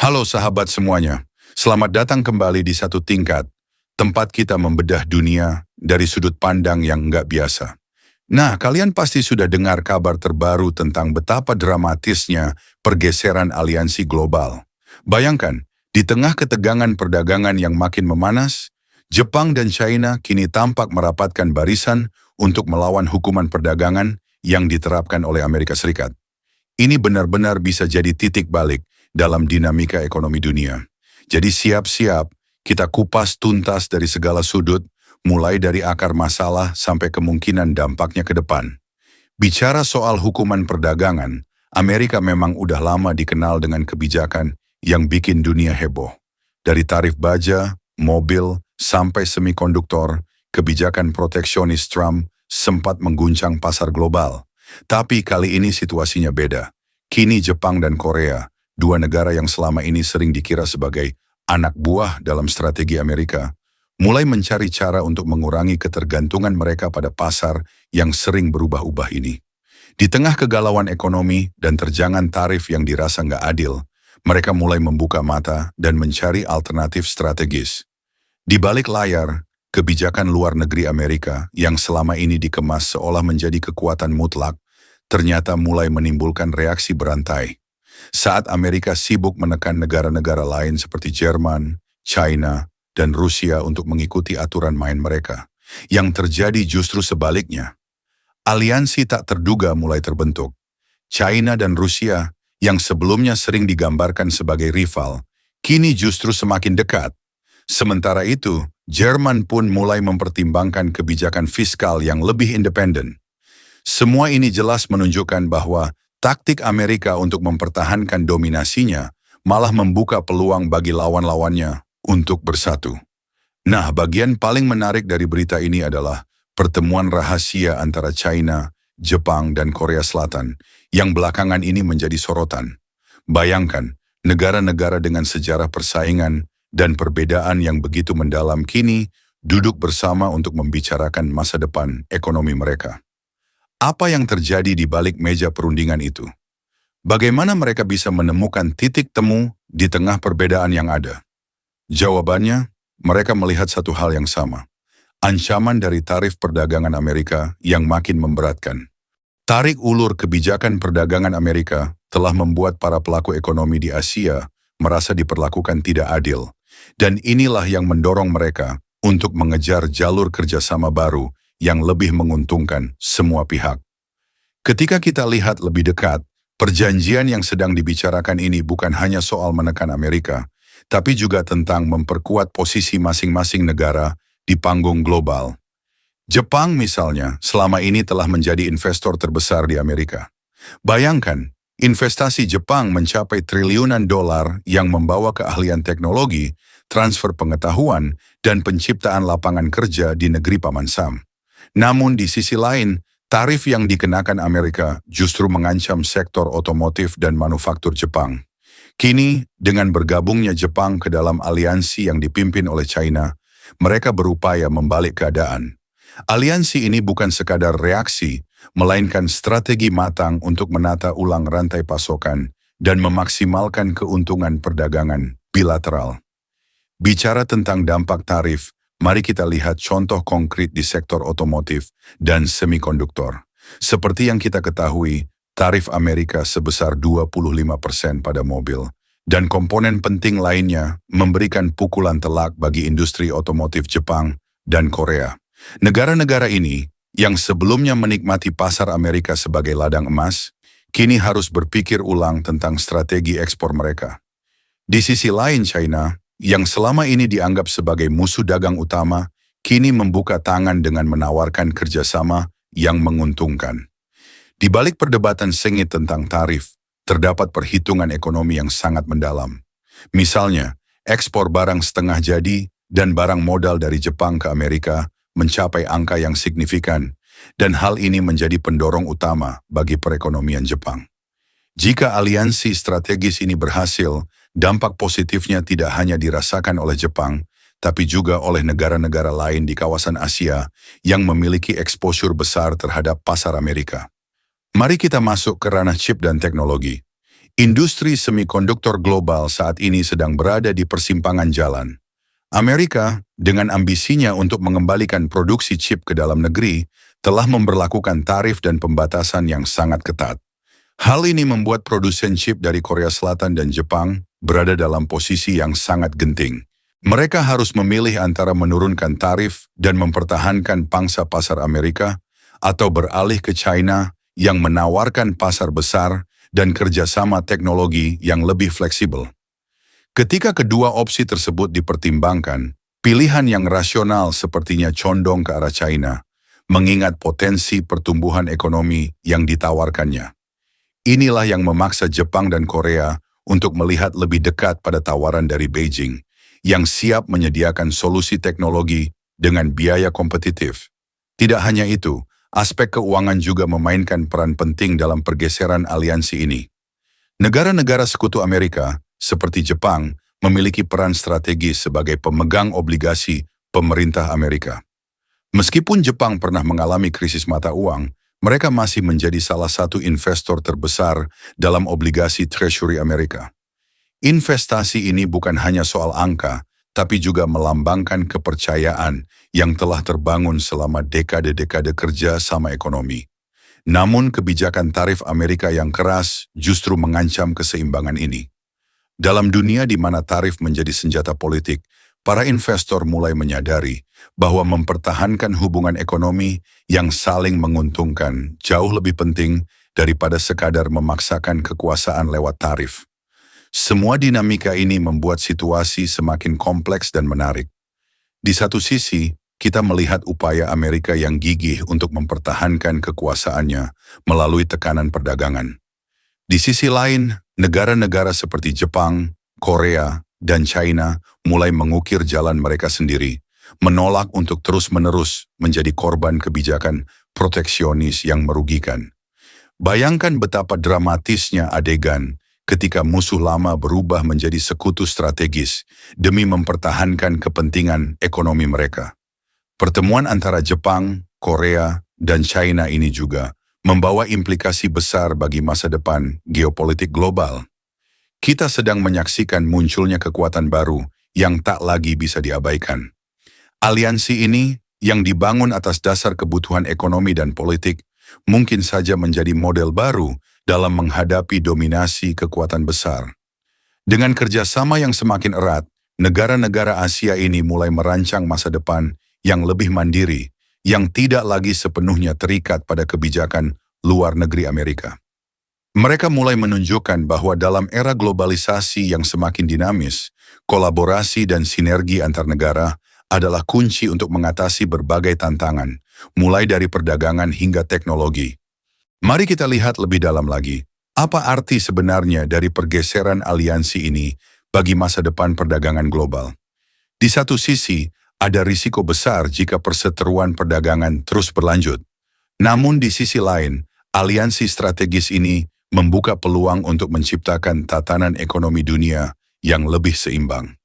Halo sahabat semuanya, selamat datang kembali di Satu Tingkat, tempat kita membedah dunia dari sudut pandang yang nggak biasa. Nah, kalian pasti sudah dengar kabar terbaru tentang betapa dramatisnya pergeseran aliansi global. Bayangkan, di tengah ketegangan perdagangan yang makin memanas, Jepang dan China kini tampak merapatkan barisan untuk melawan hukuman perdagangan yang diterapkan oleh Amerika Serikat. Ini benar-benar bisa jadi titik balik dalam dinamika ekonomi dunia. Jadi siap-siap kita kupas tuntas dari segala sudut, mulai dari akar masalah sampai kemungkinan dampaknya ke depan. Bicara soal hukuman perdagangan, Amerika memang udah lama dikenal dengan kebijakan yang bikin dunia heboh. Dari tarif baja, mobil, sampai semikonduktor, kebijakan proteksionis Trump sempat mengguncang pasar global. Tapi kali ini situasinya beda. Kini Jepang dan Korea, dua negara yang selama ini sering dikira sebagai anak buah dalam strategi Amerika, mulai mencari cara untuk mengurangi ketergantungan mereka pada pasar yang sering berubah-ubah ini. Di tengah kegalauan ekonomi dan terjangan tarif yang dirasa nggak adil, mereka mulai membuka mata dan mencari alternatif strategis. Di balik layar, kebijakan luar negeri Amerika yang selama ini dikemas seolah menjadi kekuatan mutlak, ternyata mulai menimbulkan reaksi berantai. Saat Amerika sibuk menekan negara-negara lain seperti Jerman, China, dan Rusia untuk mengikuti aturan main mereka, yang terjadi justru sebaliknya. Aliansi tak terduga mulai terbentuk. China dan Rusia, yang sebelumnya sering digambarkan sebagai rival, kini justru semakin dekat. Sementara itu, Jerman pun mulai mempertimbangkan kebijakan fiskal yang lebih independen. Semua ini jelas menunjukkan bahwa taktik Amerika untuk mempertahankan dominasinya malah membuka peluang bagi lawan-lawannya untuk bersatu. Nah, bagian paling menarik dari berita ini adalah pertemuan rahasia antara China, Jepang, dan Korea Selatan yang belakangan ini menjadi sorotan. Bayangkan, negara-negara dengan sejarah persaingan dan perbedaan yang begitu mendalam kini duduk bersama untuk membicarakan masa depan ekonomi mereka. Apa yang terjadi di balik meja perundingan itu? Bagaimana mereka bisa menemukan titik temu di tengah perbedaan yang ada? Jawabannya, mereka melihat satu hal yang sama. Ancaman dari tarif perdagangan Amerika yang makin memberatkan. Tarik ulur kebijakan perdagangan Amerika telah membuat para pelaku ekonomi di Asia merasa diperlakukan tidak adil. Dan inilah yang mendorong mereka untuk mengejar jalur kerjasama baru yang lebih menguntungkan semua pihak. Ketika kita lihat lebih dekat, perjanjian yang sedang dibicarakan ini bukan hanya soal menekan Amerika, tapi juga tentang memperkuat posisi masing-masing negara di panggung global. Jepang misalnya, selama ini telah menjadi investor terbesar di Amerika. Bayangkan, investasi Jepang mencapai triliunan dolar yang membawa keahlian teknologi, transfer pengetahuan, dan penciptaan lapangan kerja di negeri Paman Sam. Namun di sisi lain, tarif yang dikenakan Amerika justru mengancam sektor otomotif dan manufaktur Jepang. Kini, dengan bergabungnya Jepang ke dalam aliansi yang dipimpin oleh China, mereka berupaya membalik keadaan. Aliansi ini bukan sekadar reaksi, melainkan strategi matang untuk menata ulang rantai pasokan dan memaksimalkan keuntungan perdagangan bilateral. Bicara tentang dampak tarif, mari kita lihat contoh konkret di sektor otomotif dan semikonduktor. Seperti yang kita ketahui, tarif Amerika sebesar 25% pada mobil, dan komponen penting lainnya memberikan pukulan telak bagi industri otomotif Jepang dan Korea. Negara-negara ini, yang sebelumnya menikmati pasar Amerika sebagai ladang emas, kini harus berpikir ulang tentang strategi ekspor mereka. Di sisi lain China, yang selama ini dianggap sebagai musuh dagang utama, kini membuka tangan dengan menawarkan kerjasama yang menguntungkan. Di balik perdebatan sengit tentang tarif, terdapat perhitungan ekonomi yang sangat mendalam. Misalnya, ekspor barang setengah jadi dan barang modal dari Jepang ke Amerika mencapai angka yang signifikan, dan hal ini menjadi pendorong utama bagi perekonomian Jepang. Jika aliansi strategis ini berhasil, dampak positifnya tidak hanya dirasakan oleh Jepang, tapi juga oleh negara-negara lain di kawasan Asia yang memiliki exposure besar terhadap pasar Amerika. Mari kita masuk ke ranah chip dan teknologi. Industri semikonduktor global saat ini sedang berada di persimpangan jalan. Amerika, dengan ambisinya untuk mengembalikan produksi chip ke dalam negeri, telah memberlakukan tarif dan pembatasan yang sangat ketat. Hal ini membuat produsen chip dari Korea Selatan dan Jepang berada dalam posisi yang sangat genting. Mereka harus memilih antara menurunkan tarif dan mempertahankan pangsa pasar Amerika, atau beralih ke China yang menawarkan pasar besar dan kerjasama teknologi yang lebih fleksibel. Ketika kedua opsi tersebut dipertimbangkan, pilihan yang rasional sepertinya condong ke arah China, mengingat potensi pertumbuhan ekonomi yang ditawarkannya. Inilah yang memaksa Jepang dan Korea untuk melihat lebih dekat pada tawaran dari Beijing, yang siap menyediakan solusi teknologi dengan biaya kompetitif. Tidak hanya itu, aspek keuangan juga memainkan peran penting dalam pergeseran aliansi ini. Negara-negara sekutu Amerika, seperti Jepang, memiliki peran strategis sebagai pemegang obligasi pemerintah Amerika. Meskipun Jepang pernah mengalami krisis mata uang, mereka masih menjadi salah satu investor terbesar dalam obligasi Treasury Amerika. Investasi ini bukan hanya soal angka, tapi juga melambangkan kepercayaan yang telah terbangun selama dekade-dekade kerja sama ekonomi. Namun kebijakan tarif Amerika yang keras justru mengancam keseimbangan ini. Dalam dunia di mana tarif menjadi senjata politik, para investor mulai menyadari bahwa mempertahankan hubungan ekonomi yang saling menguntungkan jauh lebih penting daripada sekadar memaksakan kekuasaan lewat tarif. Semua dinamika ini membuat situasi semakin kompleks dan menarik. Di satu sisi, kita melihat upaya Amerika yang gigih untuk mempertahankan kekuasaannya melalui tekanan perdagangan. Di sisi lain, negara-negara seperti Jepang, Korea, dan China mulai mengukir jalan mereka sendiri, menolak untuk terus-menerus menjadi korban kebijakan proteksionis yang merugikan. Bayangkan betapa dramatisnya adegan ketika musuh lama berubah menjadi sekutu strategis demi mempertahankan kepentingan ekonomi mereka. Pertemuan antara Jepang, Korea, dan China ini juga membawa implikasi besar bagi masa depan geopolitik global. Kita sedang menyaksikan munculnya kekuatan baru yang tak lagi bisa diabaikan. Aliansi ini, yang dibangun atas dasar kebutuhan ekonomi dan politik, mungkin saja menjadi model baru dalam menghadapi dominasi kekuatan besar. Dengan kerjasama yang semakin erat, negara-negara Asia ini mulai merancang masa depan yang lebih mandiri, yang tidak lagi sepenuhnya terikat pada kebijakan luar negeri Amerika. Mereka mulai menunjukkan bahwa dalam era globalisasi yang semakin dinamis, kolaborasi dan sinergi antar negara adalah kunci untuk mengatasi berbagai tantangan, mulai dari perdagangan hingga teknologi. Mari kita lihat lebih dalam lagi, apa arti sebenarnya dari pergeseran aliansi ini bagi masa depan perdagangan global. Di satu sisi, ada risiko besar jika perseteruan perdagangan terus berlanjut. Namun di sisi lain, aliansi strategis ini membuka peluang untuk menciptakan tatanan ekonomi dunia yang lebih seimbang.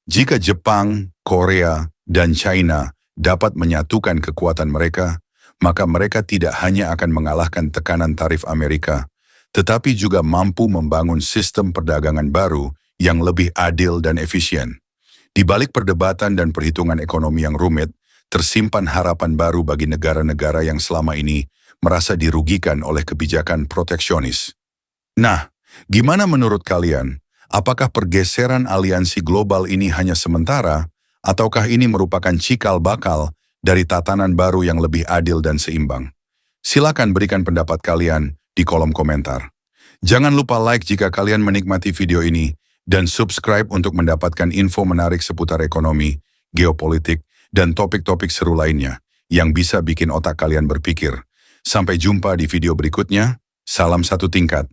Jika Jepang, Korea, dan China dapat menyatukan kekuatan mereka, maka mereka tidak hanya akan mengalahkan tekanan tarif Amerika, tetapi juga mampu membangun sistem perdagangan baru yang lebih adil dan efisien. Di balik perdebatan dan perhitungan ekonomi yang rumit, tersimpan harapan baru bagi negara-negara yang selama ini merasa dirugikan oleh kebijakan proteksionis. Nah, gimana menurut kalian? Apakah pergeseran aliansi global ini hanya sementara, ataukah ini merupakan cikal bakal dari tatanan baru yang lebih adil dan seimbang? Silakan berikan pendapat kalian di kolom komentar. Jangan lupa like jika kalian menikmati video ini, dan subscribe untuk mendapatkan info menarik seputar ekonomi, geopolitik, dan topik-topik seru lainnya yang bisa bikin otak kalian berpikir. Sampai jumpa di video berikutnya. Salam satu tingkat.